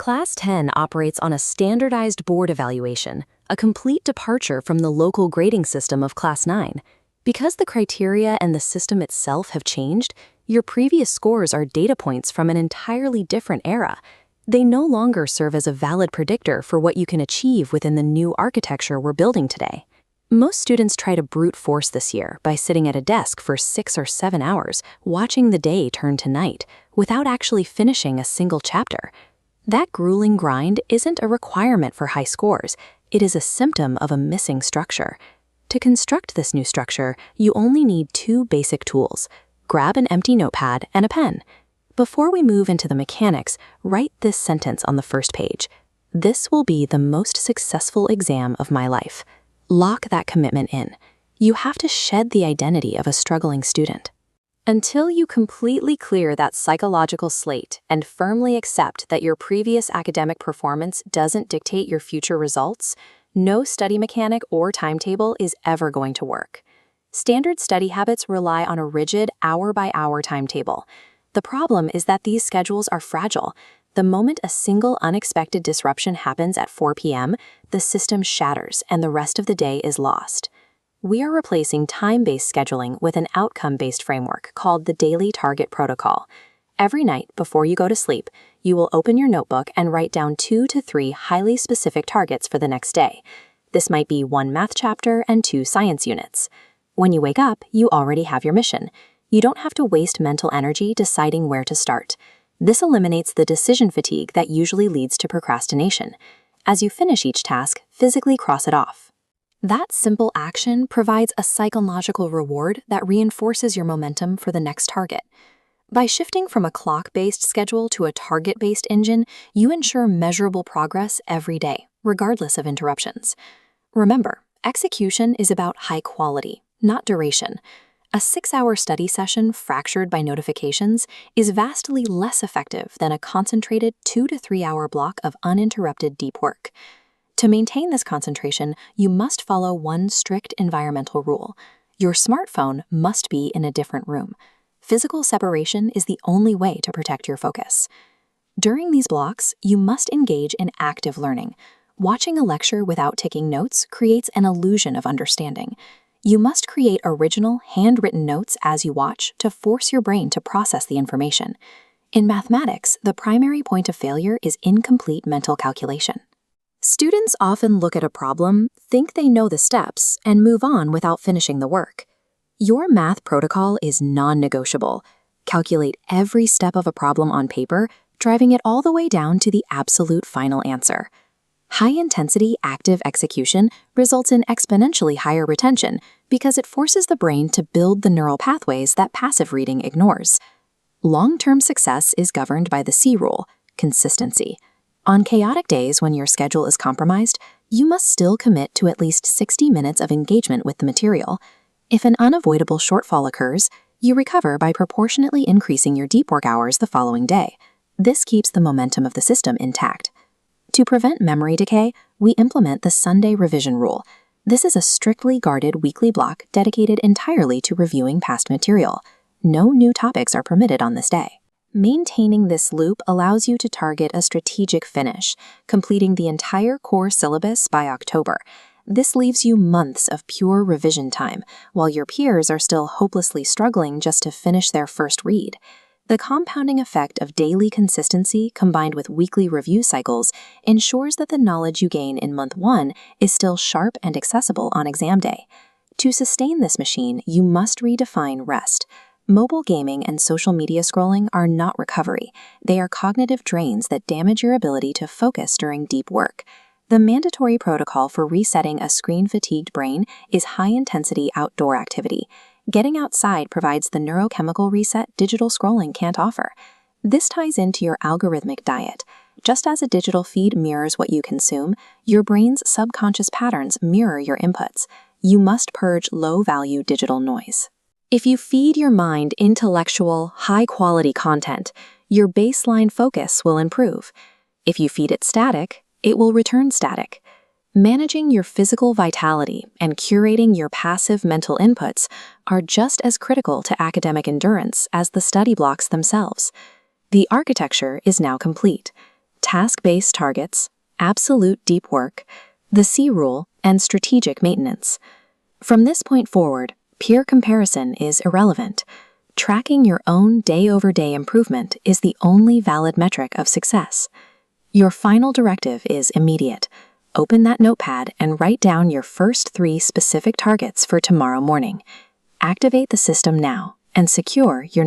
Class 10 operates on a standardized board evaluation, a complete departure from the local grading system of Class 9. Because the criteria and the system itself have changed, your previous scores are data points from an entirely different era. They no longer serve as a valid predictor for what you can achieve within the new architecture we're building today. Most students try to brute force this year by sitting at a desk for 6 or 7 hours, watching the day turn to night, without actually finishing a single chapter. That grueling grind isn't a requirement for high scores, it is a symptom of a missing structure. To construct this new structure, you only need 2 basic tools. Grab an empty notepad and a pen. Before we move into the mechanics, write this sentence on the first page. This will be the most successful exam of my life. Lock that commitment in. You have to shed the identity of a struggling student. Until you completely clear that psychological slate and firmly accept that your previous academic performance doesn't dictate your future results, no study mechanic or timetable is ever going to work. Standard study habits rely on a rigid hour-by-hour timetable. The problem is that these schedules are fragile. The moment a single unexpected disruption happens at 4 p.m., the system shatters and the rest of the day is lost. We are replacing time-based scheduling with an outcome-based framework called the Daily Target Protocol. Every night before you go to sleep, you will open your notebook and write down 2 to 3 highly specific targets for the next day. This might be 1 math chapter and 2 science units. When you wake up, you already have your mission. You don't have to waste mental energy deciding where to start. This eliminates the decision fatigue that usually leads to procrastination. As you finish each task, physically cross it off. That simple action provides a psychological reward that reinforces your momentum for the next target. By shifting from a clock-based schedule to a target-based engine, you ensure measurable progress every day, regardless of interruptions. Remember, execution is about high quality, not duration. A 6-hour study session fractured by notifications is vastly less effective than a concentrated 2 to 3 hour block of uninterrupted deep work. To maintain this concentration, you must follow one strict environmental rule. Your smartphone must be in a different room. Physical separation is the only way to protect your focus. During these blocks, you must engage in active learning. Watching a lecture without taking notes creates an illusion of understanding. You must create original, handwritten notes as you watch to force your brain to process the information. In mathematics, the primary point of failure is incomplete mental calculation. Students often look at a problem, think they know the steps, and move on without finishing the work. Your math protocol is non-negotiable. Calculate every step of a problem on paper, driving it all the way down to the absolute final answer. High-intensity active execution results in exponentially higher retention because it forces the brain to build the neural pathways that passive reading ignores. Long-term success is governed by the C rule, consistency. On chaotic days when your schedule is compromised, you must still commit to at least 60 minutes of engagement with the material. If an unavoidable shortfall occurs, you recover by proportionately increasing your deep work hours the following day. This keeps the momentum of the system intact. To prevent memory decay, we implement the Sunday revision rule. This is a strictly guarded weekly block dedicated entirely to reviewing past material. No new topics are permitted on this day. Maintaining this loop allows you to target a strategic finish, completing the entire core syllabus by October. This leaves you months of pure revision time, while your peers are still hopelessly struggling just to finish their first read. The compounding effect of daily consistency combined with weekly review cycles ensures that the knowledge you gain in month 1 is still sharp and accessible on exam day. To sustain this machine, you must redefine rest. Mobile gaming and social media scrolling are not recovery. They are cognitive drains that damage your ability to focus during deep work. The mandatory protocol for resetting a screen-fatigued brain is high-intensity outdoor activity. Getting outside provides the neurochemical reset digital scrolling can't offer. This ties into your algorithmic diet. Just as a digital feed mirrors what you consume, your brain's subconscious patterns mirror your inputs. You must purge low-value digital noise. If you feed your mind intellectual, high-quality content, your baseline focus will improve. If you feed it static, it will return static. Managing your physical vitality and curating your passive mental inputs are just as critical to academic endurance as the study blocks themselves. The architecture is now complete. task-based targets, absolute deep work, the C rule, and strategic maintenance. From this point forward, peer comparison is irrelevant. Tracking your own day-over-day improvement is the only valid metric of success. Your final directive is immediate. Open that notepad and write down your first 3 specific targets for tomorrow morning. Activate the system now and secure your